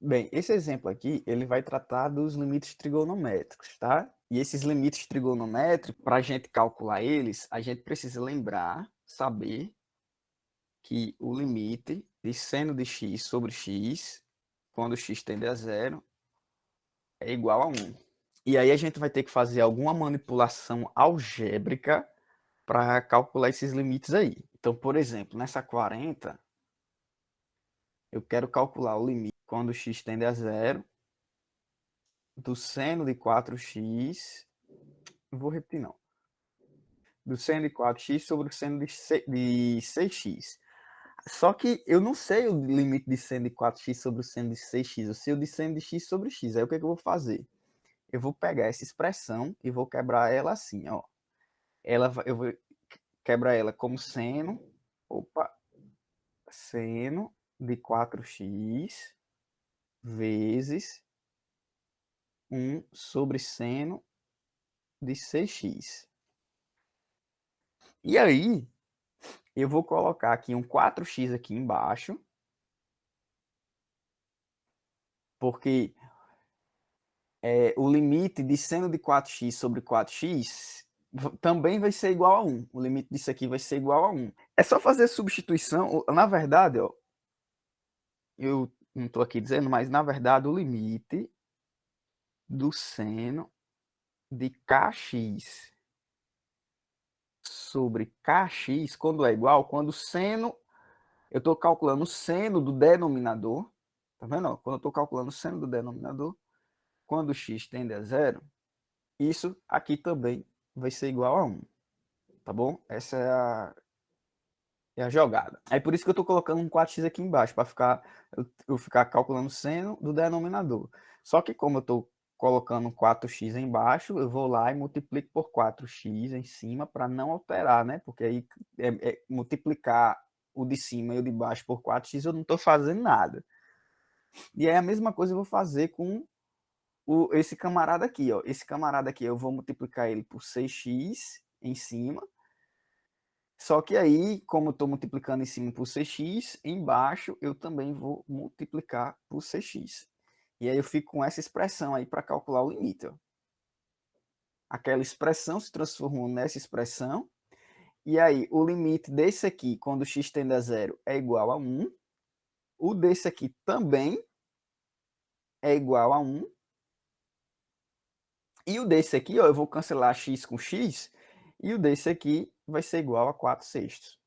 Bem, esse exemplo aqui, ele vai tratar dos limites trigonométricos, tá? E esses limites trigonométricos, para a gente calcular eles, a gente precisa lembrar, saber que o limite de seno de x sobre x, quando x tende a zero, é igual a 1. E aí a gente vai ter que fazer alguma manipulação algébrica para calcular esses limites aí. Então, por exemplo, nessa 40, eu quero calcular o limite quando x tende a zero do seno de 4x, não vou repetir não, do seno de 4x sobre o seno de 6x. Só que eu não sei o limite de seno de 4x sobre o seno de 6x, eu sei o de seno de x sobre x. Aí o que, é que eu vou fazer? Eu vou pegar essa expressão e vou quebrar ela assim, ó. Eu vou quebrar ela como seno, seno de 4x vezes 1 sobre seno de 6x. E aí, eu vou colocar aqui um 4x aqui embaixo, porque o limite de seno de 4x sobre 4x também vai ser igual a 1. O limite disso aqui vai ser igual a 1. É só fazer substituição. Na verdade, ó, eu não estou aqui dizendo, mas na verdade o limite do seno de kx sobre kx, quando é igual, quando o seno, eu estou calculando o seno do denominador, tá vendo? Quando eu estou calculando o seno do denominador, quando x tende a zero, isso aqui também vai ser igual a 1, tá bom? Essa é a jogada. É por isso que eu estou colocando um 4x aqui embaixo, para eu ficar calculando o seno do denominador. Só que como eu estou colocando 4x embaixo, eu vou lá e multiplico por 4x em cima para não alterar, né? Porque aí multiplicar o de cima e o de baixo por 4x eu não estou fazendo nada. E é a mesma coisa eu vou fazer com esse camarada aqui, ó. Esse camarada aqui eu vou multiplicar ele por 6x em cima. Só que aí, como eu estou multiplicando em cima por 6x, embaixo eu também vou multiplicar por 6x. E aí eu fico com essa expressão aí para calcular o limite, ó. Aquela expressão se transformou nessa expressão. E aí, o limite desse aqui, quando x tende a zero, é igual a 1. O desse aqui também é igual a 1. E o desse aqui, ó, eu vou cancelar x com x. E o desse aqui vai ser igual a 4 sextos.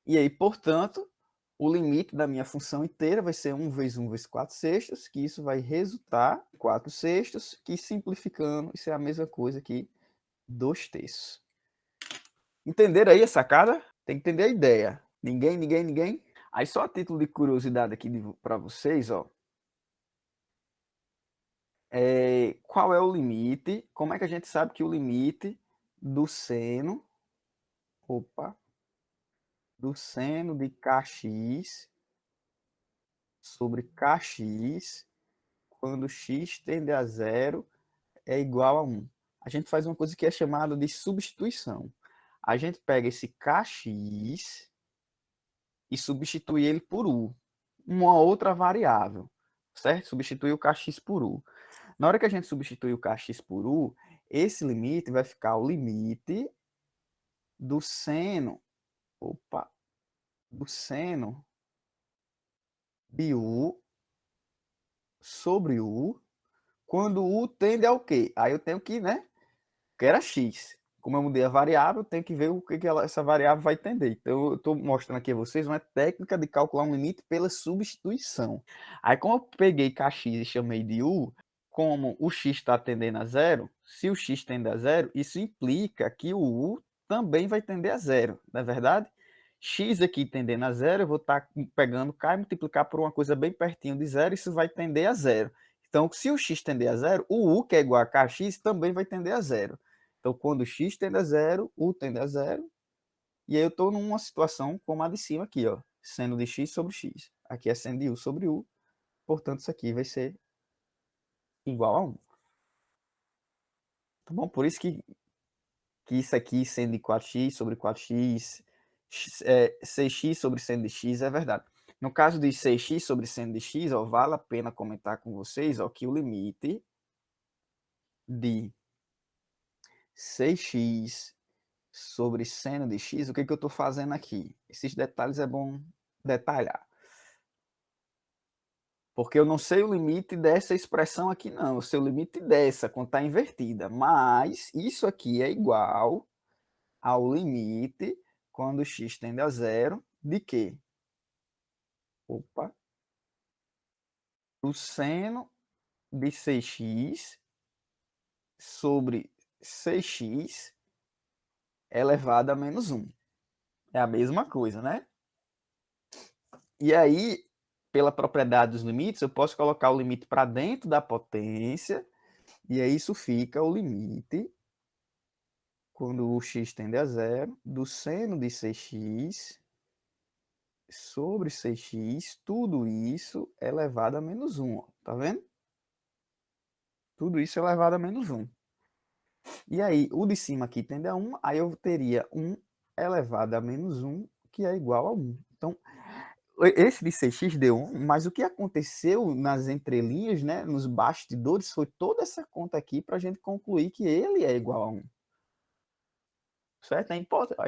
E aí, portanto, o limite da minha função inteira vai ser 1 vezes 1 vezes 4 sextos, que isso vai resultar em 4 sextos, que simplificando, isso é a mesma coisa que 2 terços. Entenderam aí a sacada? Tem que entender a ideia. Ninguém? Aí só a título de curiosidade aqui para vocês, ó. Qual é o limite? Como é que a gente sabe que o limite do seno, do seno de kx sobre kx, quando x tende a zero, é igual a 1. A gente faz uma coisa que é chamada de substituição. A gente pega esse kx e substitui ele por u, uma outra variável, certo? Substitui o kx por u. Na hora que a gente substitui o kx por u, esse limite vai ficar o limite do seno, do seno de u sobre u, quando u tende ao quê? Aí eu tenho que, né? Que era x. Como eu mudei a variável, eu tenho que ver o que essa variável vai tender. Então, eu estou mostrando aqui a vocês uma técnica de calcular um limite pela substituição. Aí, como eu peguei kx e chamei de u, como o x está tendendo a zero, se o x tende a zero, isso implica que o u também vai tender a zero, não é verdade? X aqui tendendo a zero, eu vou estar pegando k e multiplicar por uma coisa bem pertinho de zero, isso vai tender a zero. Então, se o x tender a zero, o u, que é igual a kx, também vai tender a zero. Então, quando x tende a zero, u tende a zero. E aí eu estou numa situação como a de cima aqui, ó. Seno de x sobre x. Aqui é seno de u sobre u. Portanto, isso aqui vai ser igual a 1. Tá bom? Por isso que isso aqui, seno de 4x sobre 4x, 6x sobre seno de x, é verdade. No caso de 6x sobre seno de x, ó, vale a pena comentar com vocês, ó, que o limite de 6x sobre seno de x, o que eu estou fazendo aqui? Esses detalhes é bom detalhar. Porque eu não sei o limite dessa expressão aqui, não. Eu sei o limite dessa, quando está invertida. Mas isso aqui é igual ao limite, quando x tende a zero, de quê? Opa! O seno de 6x sobre 6x elevado a menos 1. É a mesma coisa, né? E aí, pela propriedade dos limites, eu posso colocar o limite para dentro da potência, e aí isso fica o limite, quando o x tende a zero, do seno de 6x sobre 6x, tudo isso elevado a menos 1. Ó. Tá vendo? Tudo isso elevado a menos 1. E aí, o de cima aqui tende a 1, aí eu teria 1 elevado a menos 1, que é igual a 1. Então, esse de 6x deu 1, mas o que aconteceu nas entrelinhas, né, nos bastidores, foi toda essa conta aqui para a gente concluir que ele é igual a 1. Certo? É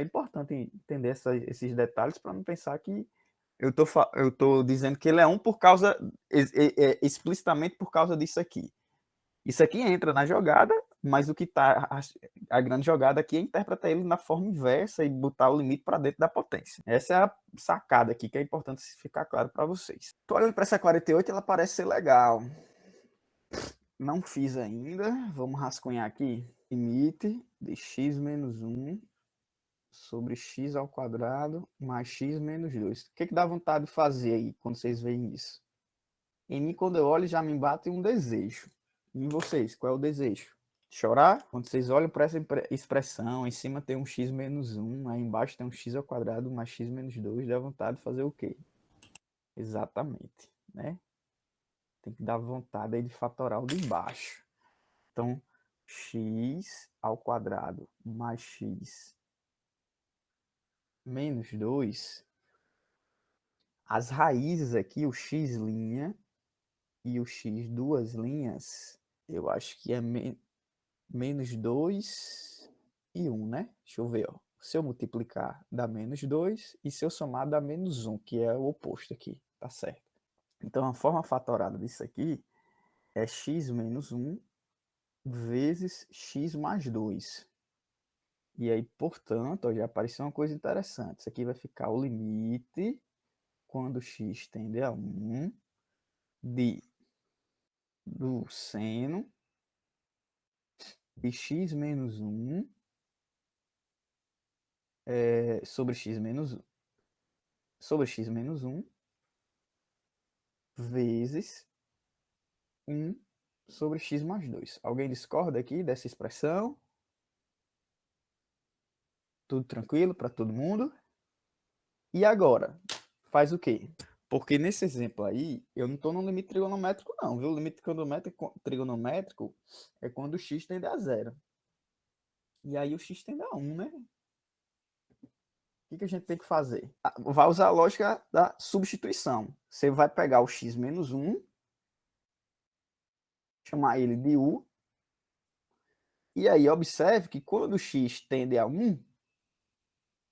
importante entender esses detalhes para não pensar que eu tô dizendo que ele é 1 por causa, explicitamente por causa disso aqui. Isso aqui entra na jogada, mas o que está a grande jogada aqui é interpretar ele na forma inversa e botar o limite para dentro da potência. Essa é a sacada aqui que é importante ficar claro para vocês. Tô olhando para essa 48, ela parece ser legal. Não fiz ainda, vamos rascunhar aqui. Limite de x menos 1 sobre x ao quadrado mais x menos 2. O que dá vontade de fazer aí quando vocês veem isso? Em mim, quando eu olho, já me bate um desejo. E em vocês, qual é o desejo? Chorar? Quando vocês olham para essa expressão, em cima tem um x menos 1, aí embaixo tem um x ao quadrado mais x menos 2, dá vontade de fazer o quê? Exatamente, né? Tem que dar vontade aí de fatorar o de baixo. Então, x ao quadrado mais x menos 2, as raízes aqui, o x' e o x duas linhas, eu acho que é menos 2 e 1, né? Deixa eu ver, ó. Se eu multiplicar, dá menos 2, e se eu somar, dá menos 1, que é o oposto aqui, tá certo? Então, a forma fatorada disso aqui é x menos 1 vezes x mais 2. E aí, portanto, ó, já apareceu uma coisa interessante. Isso aqui vai ficar o limite, quando x tende a 1, do seno de x menos 1 sobre x menos 1, vezes 1 sobre x mais 2. Alguém discorda aqui dessa expressão? Tudo tranquilo para todo mundo? E agora, faz o quê? Porque nesse exemplo aí, eu não estou no limite trigonométrico não, viu? O limite trigonométrico é quando o x tende a zero. E aí o x tende a 1, né? O que a gente tem que fazer? Vai usar a lógica da substituição. Você vai pegar o x menos 1, chamar ele de u, e aí observe que quando o x tende a 1,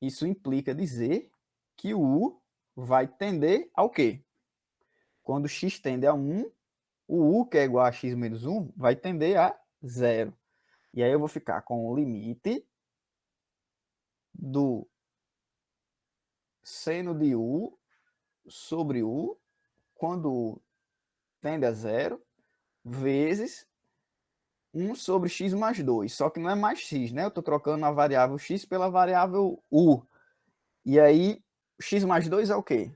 isso implica dizer que o u vai tender ao quê? Quando x tende a 1, o u, que é igual a x menos 1, vai tender a 0. E aí eu vou ficar com o limite do seno de u sobre u, quando u tende a 0, vezes 1 sobre x mais 2. Só que não é mais x, né? Eu estou trocando a variável x pela variável u. E aí, x mais 2 é o quê?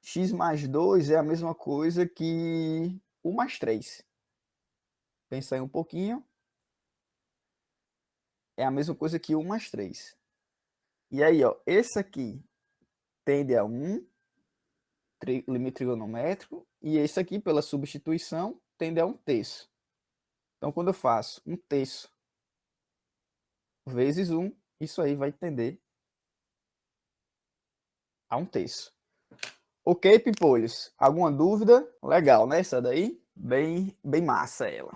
X mais 2 é a mesma coisa que u mais 3. Pensa aí um pouquinho. É a mesma coisa que u mais 3. E aí, ó, esse aqui tende a 1, limite trigonométrico, e esse aqui, pela substituição, tende a 1/3. Então, quando eu faço 1/3 vezes 1, isso aí vai tender a 1/3. Ok, Pimpolhos? Alguma dúvida? Legal, né? Essa daí? Bem massa ela.